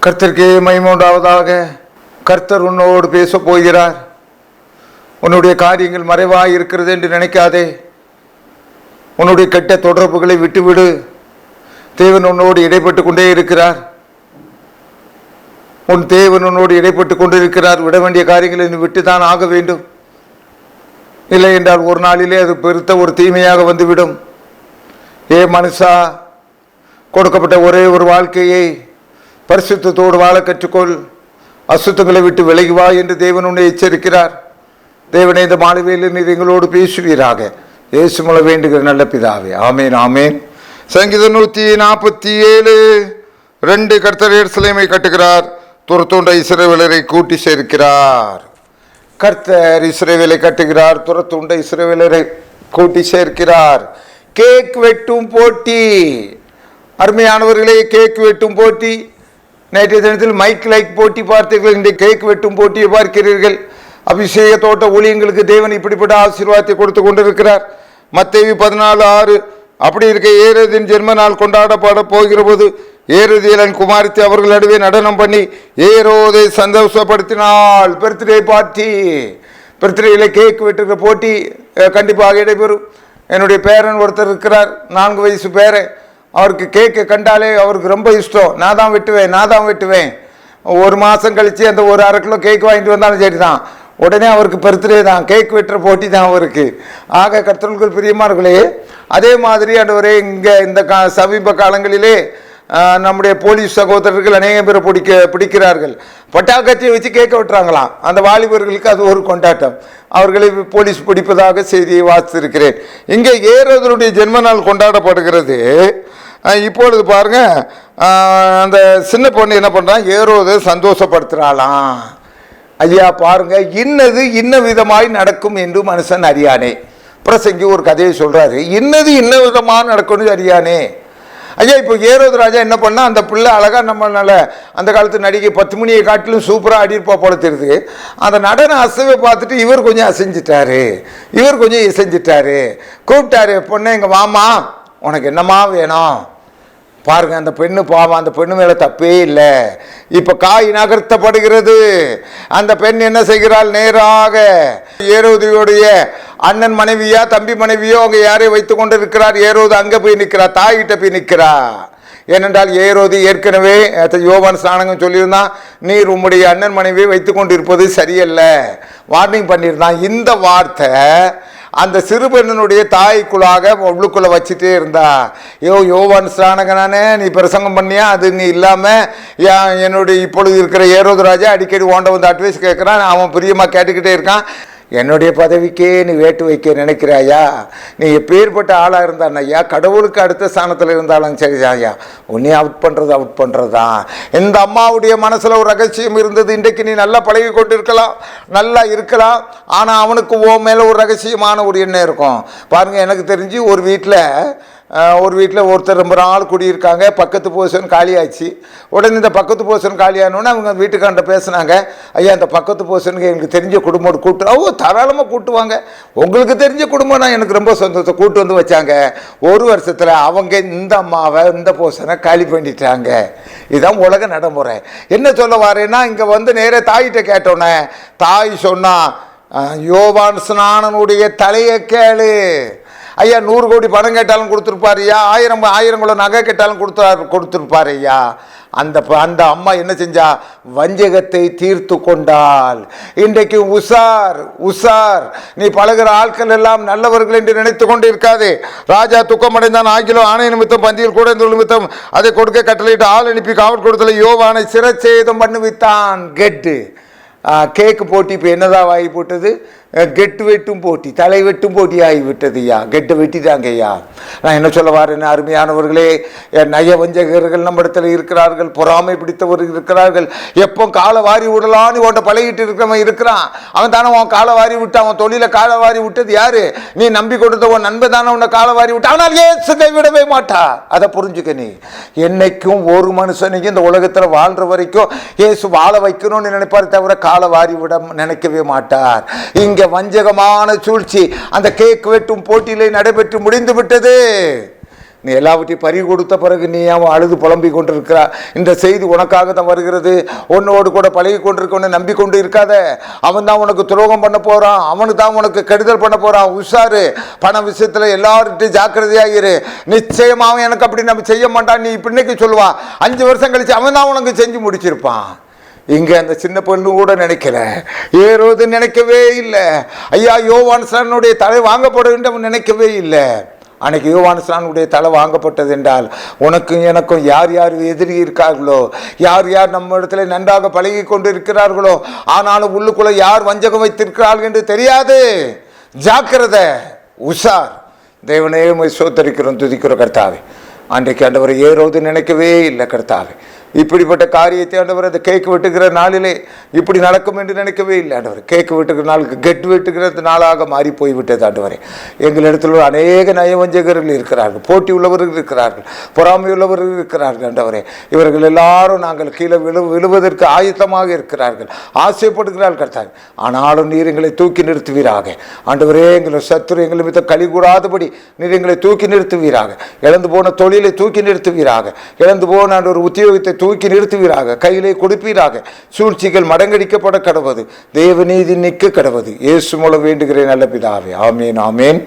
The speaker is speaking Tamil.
கர்த்தருக்கே மகிமை உண்டாவதாக. கர்த்தர் உன்னோடு பேச போகிறார். உன்னுடைய காரியங்கள் மறைவாய் இருக்கிறது என்று நினைக்காதே. உன்னுடைய கெட்ட தொடர்புகளை விட்டுவிடு. தேவன் உன்னோடு இடைப்பட்டு கொண்டே இருக்கிறார். உன் தேவன் உன்னோடு இடைப்பட்டு கொண்டிருக்கிறார். விட வேண்டிய காரியங்களை நீ விட்டுதான் ஆக வேண்டும். இல்லை என்றால் ஒரு நாளிலே அது பெருத்த ஒரு தீமையாக வந்துவிடும். மனுஷா, கொடுக்கப்பட்ட ஒரே ஒரு வாழ்க்கையை பரிசுத்தத்தோடு வாழ கற்றுக்கொள். அசுத்தங்களை விட்டு விலகி வா என்று தேவன் உன்னை எச்சரிக்கிறார். தேவனை இந்த மாலைவேளையில் நீர் எங்களோடு பேசுவீராக. இயேசு மூலம் வேண்டுகிற நல்ல பிதாவே, ஆமேன் ஆமேன். சங்கீதம் 147:2. கர்த்தர் எருசலேமை கட்டுகிறார், துரத்துண்ட இஸ்ரவேலரை கூட்டி சேர்க்கிறார். கர்த்தர் இஸ்ரவேலை கட்டுகிறார், துரத்துண்ட இஸ்ரவேலரை கூட்டி சேர்க்கிறார். கேக் வெட்டும் போட்டி. அருமையானவர்களே, கேக் வெட்டும் போட்டி. நேற்றைய தினத்தில் மைக் லைக் போட்டி பார்த்தீர்கள். இன்றைக்கு கேக் வெட்டும் போட்டியை பார்க்கிறீர்கள். அபிஷேக தோட்ட ஊழியங்களுக்கு தேவன் இப்படிப்பட்ட ஆசீர்வாதத்தை கொடுத்து கொண்டிருக்கிறார். மத்தேயு 14:6. அப்படி இருக்க ஏரோதின் ஜென்ம நாள் கொண்டாடப்பட போகிற போது ஏரோதியலன் குமாரத்தி அவர்கள் நடுவே நடனம் பண்ணி ஏரோதை சந்தோஷப்படுத்தினாள். Birthday party. பர்த்டேயில் கேக் வெட்டுகிற போட்டி கண்டிப்பாக இடைபெறும். என்னுடைய பேரன் ஒருத்தர் இருக்கிறார், 4 வயசு பேரன். அவருக்கு கேக்கை கண்டாலே அவருக்கு ரொம்ப இஷ்டம். நான் தான் வெட்டுவேன். ஒரு மாதம் கழித்து அந்த ஒரு 1/2 கிலோ கேக் வாங்கிட்டு வந்தாலும் சரி தான், உடனே அவருக்கு பர்த்டே தான், கேக் வெட்டுற போட்டி தான் அவருக்கு. ஆக கர்த்தருக்குள் பிரியமானவர்களே, அதே மாதிரி ஆண்டவரே, இங்கே இந்த சமீப காலங்களிலே நம்முடைய போலீஸ் சகோதரர்கள் அநேக பேரை பிடிக்கிறார்கள். பட்டாக்கத்தியை வச்சு கேட்க விட்டுறாங்களாம். அந்த வாலிபர்களுக்கு அது ஒரு கொண்டாட்டம். அவர்களை போலீஸ் பிடிப்பதாக செய்தியை வாசித்திருக்கிறேன். இங்கே ஏரோதனுடைய ஜென்ம நாள் கொண்டாடப்படுகிறது. இப்பொழுது பாருங்க, அந்த சின்ன பொண்ணு என்ன பண்றான், ஏரோதை சந்தோஷப்படுத்துறாளாம். ஐயா பாருங்க, இன்னது இன்ன விதமாய் நடக்கும் என்று மனுஷன் அறியானே. பிரசங்கி ஒரு கதையை சொல்றாரு, இன்னது இன்ன விதமாக நடக்கும்னு அறியானே. ஐயா, இப்போ ஏரோது ராஜா என்ன பண்ணா, அந்த பிள்ளை அழகா நம்மளால அந்த காலத்து நடிகை 10 மணியை காட்டிலும் சூப்பராக ஆடிருப்பா போல தெரியுது. அந்த நடன அசைவை பார்த்துட்டு இவர் கொஞ்சம் இசைஞ்சிட்டாரு. கூப்பிட்டாரு, பொண்ணு எங்க வாமா, உனக்கு என்னம்மா வேணும். பாருங்க, அந்த பெண்ணு பாவம், அந்த பெண்ணு மேல தப்பே இல்லை. இப்ப காய் நகர்த்தப்படுகிறது. அந்த பெண் என்ன செய்கிறாள், நேராக ஏரோதியுடைய அண்ணன் மனைவியா தம்பி மனைவியோ அவங்க யாரையும் வைத்துக் கொண்டு இருக்கிறார். ஏரோது அங்க போய் நிற்கிறார், தாய்கிட்ட போய் நிற்கிறா. ஏனென்றால் ஏரோது ஏற்கனவே யோவான் ஸ்நானகம் சொல்லியிருந்தான், நீர் உம்முடைய அண்ணன் மனைவியை வைத்துக் கொண்டு இருப்பது சரியல்ல, வார்னிங் பண்ணியிருந்தான். இந்த வார்த்தை அந்த சிறுபெண்ணனுடைய தாய்க்குள்ளாக உள்ளுக்குள்ள வச்சுட்டே இருந்தா. யோவான் ஸ்நானகனானே, நீ பிரசங்கம் பண்ணியா, அது நீ இல்லாம என்னுடைய இப்பொழுது இருக்கிற ஏரோது ராஜா அடிக்கடி ஓண்ட வந்து அட்வைஸ் கேட்கிறான். அவன் பிரியமா கேட்டுக்கிட்டே இருக்கான். என்னுடைய பதவிக்கே நீ வேட்டு வைக்க நினைக்கிறாயா? நீ எப்பேற்பட்ட ஆளாக இருந்தான் ஐயா, கடவுளுக்கு அடுத்த ஸ்தானத்தில் இருந்தாலும் சரி ஐயா, உன்னை அவுட் பண்ணுறதான். இந்த அம்மாவுடைய மனசில் ஒரு ரகசியம் இருந்தது. இன்றைக்கு நீ நல்லா பழகி கொண்டு இருக்கலாம், நல்லா இருக்கலாம், ஆனால் அவனுக்கு ஓ மேலே ஒரு ரகசியமான ஒரு எண்ணம் இருக்கும். பாருங்கள், எனக்கு தெரிஞ்சு ஒரு வீட்டில் ஒருத்தர் ரொம்ப நாள் குடியிருக்காங்க. பக்கத்து போர்ஷன் காலியாச்சு. உடனே இந்த பக்கத்து போர்ஷன் காலியானோன்னு அவங்க வீட்டுக்காண்ட பேசுனாங்க, ஐயா இந்த பக்கத்து போர்ஷனுக்கு எனக்கு தெரிஞ்ச குடும்பம் கூட்டு தாராளமாக கூட்டுவாங்க, உங்களுக்கு தெரிஞ்ச குடும்பம்னா எனக்கு ரொம்ப சந்தோஷம். கூட்டு வந்து வச்சாங்க. 1 வருஷத்தில் அவங்க இந்த அம்மாவை இந்த போர்ஷனை காலி பண்ணிட்டாங்க. இதுதான் உலக நடைமுறை. என்ன சொல்ல வாரேன்னா, இங்கே வந்து நேரே தாயிட்ட கேட்டோன்னே தாய் சொன்னா, யோவான் ஸ்நானனுடைய தலையை கேளு. ஐயா 100 கோடி பணம் கேட்டாலும் கொடுத்துருப்பாரு ஐயா, 1000 கிலோ நகை கேட்டாலும் கொடுத்துருப்பாரு ஐயா. அந்த அம்மா என்ன செஞ்சா, வஞ்சகத்தை தீர்த்து கொண்டாள். இன்றைக்கு உசார், நீ பழகிற ஆட்கள் எல்லாம் நல்லவர்கள் என்று நினைத்து கொண்டு இருக்காதே. ராஜா துக்கமடைந்தான், ஆகிலோ ஆணை நிமித்தம் பந்தியில் கூட நிமித்தம் அதை கொடுக்க கட்டளையிட்டு ஆள் அனுப்பி காவல் கொடுத்தல யோவானை சிரச்சேதம் பண்ணுவித்தான். கேக்கு போட்டி இப்போ என்னதான் ஆகி போட்டது, கெட்டு வெட்டும் போட்டி, தலை வெட்டும் போட்டி ஆகிவிட்டது ஐயா. கெட்டு வெட்டிட்டாங்க ஐயா. நான் என்ன சொல்ல வரேன், அருமையானவர்களே, நய வஞ்சகர்கள் நம்ம இடத்துல இருக்கிறார்கள், பொறாமை பிடித்தவர்கள் இருக்கிறார்கள். எப்போ காலை வாரி விடலான்னு உன்ட்ட பழகிட்டு இருக்கிறவன் இருக்கிறான். அவன் தானே உன் காலை வாரி விட்டு, அவன் தொழிலை காலை வாரி விட்டது யாரு? நீ நம்பி கொடுத்த உன் நண்பன் தானே உன்னை காலை வாரி விட்டு. ஆனால் இயேசுவை விடவே மாட்டா. அதை புரிஞ்சுக்க. நீ என்னைக்கும் ஒரு மனுஷனையும் இந்த உலகத்தில் வாழ்ற வரைக்கும் இயேசு வாழ வைக்கணும்னு நினைப்பார், தவிர காலை வாரி விட நினைக்கவே மாட்டார். இங்க வஞ்சகமான சூழ்ச்சி அந்த கேக் வெட்டும் போட்டியிலே நடைபெற்று முடிந்து விட்டது. நீ எல்லாவற்றையும் பறி கொடுத்த பிறகு நீ அவன் அழுது புலம்பிக் கொண்டிருக்கிறா. இந்த செய்தி உனக்காக தான் வருகிறது. உன்னோடு கூட பழகி கொண்டிருக்கவனை நம்பிக்கொண்டு இருக்காத. அவன் தான் உனக்கு துரோகம் பண்ண போறான், அவனுக்கு தான் உனக்கு கெடுதல் பண்ண போறான். உஷாரு. பண விஷயத்துல எல்லார்கிட்டையும் ஜாக்கிரதையாயிரு. நிச்சயமா அவன் எனக்கு அப்படி நம்ம செய்ய மாட்டான் நீ இப்ப இன்னைக்கு சொல்லுவான், 5 வருஷம் கழிச்சு அவன் தான் உனக்கு செஞ்சு முடிச்சிருப்பான். இங்க அந்த சின்ன பொண்ணு கூட நினைக்கல, ஏரோது நினைக்கவே இல்லை. ஐயா யோவான் ஸ்நானனுடைய தலை வாங்கப்பட வேண்டும் அவன் நினைக்கவே இல்லை. அன்னைக்கு யோவான் ஸ்நானனுடைய தலை வாங்கப்பட்டது என்றால் உனக்கும் எனக்கும் யார் யார் எதிரி இருக்கார்களோ, யார் யார் நம்ம இடத்துல நன்றாக பழகி கொண்டு இருக்கிறார்களோ, ஆனாலும் உள்ளுக்குள்ள யார் வஞ்சகம் வைத்திருக்கிறார்கள் என்று தெரியாது. ஜாக்கிரதை, உஷார். தேவனே உம்மை ஸ்தோத்திரிக்கிறோம், துதிக்கிறோம் கர்த்தாவே. அன்றைக்கு ஆண்டவரை ஏரோது நினைக்கவே இல்லை கர்த்தாவே. இப்படிப்பட்ட காரியத்தை ஆண்டவர் அந்த கேக் வெட்டுகிற நாளிலே இப்படி நடக்கும் என்று நினைக்கவே இல்லை ஆண்டவர். கேக் வெட்டுகிற நாளுக்கு கெட் வெட்டுகிற நாளாக மாறி போய்விட்டது ஆண்டவரே. எங்களிடத்தில் அநேக நயவஞ்சகர்கள் இருக்கிறார்கள், போட்டி உள்ளவர்கள் இருக்கிறார்கள், பொறாமை உள்ளவர்கள் இருக்கிறார்கள் ஆண்டவரே. இவர்கள் எல்லாரும் நாங்கள் கீழே விழுவதற்கு ஆயத்தமாக இருக்கிறார்கள், ஆசைப்படுகிறார்கள் கர்த்தாவே. ஆனாலும் நீர் எங்களை தூக்கி நிறுத்துவீராக ஆண்டவரே. எங்களை சத்துரு எங்களை மித்த களி கூடாதபடி நீர் எங்களை தூக்கி நிறுத்துவீராக. இழந்து போன தொழிலை தூக்கி நிறுத்துவீராக. இழந்து போன ஒரு உத்தியோகத்தை தூக்கி நிறுத்துவீராக. கையிலே கொடுப்பீராக. சூழ்ச்சிகள் மடங்கடிக்கப்பட கடவது, தேவநீதி நிற்க கடவது. இயேசு மூலம் வேண்டுகிறேன் நல்ல பிதாவே. ஆமேன், ஆமேன்.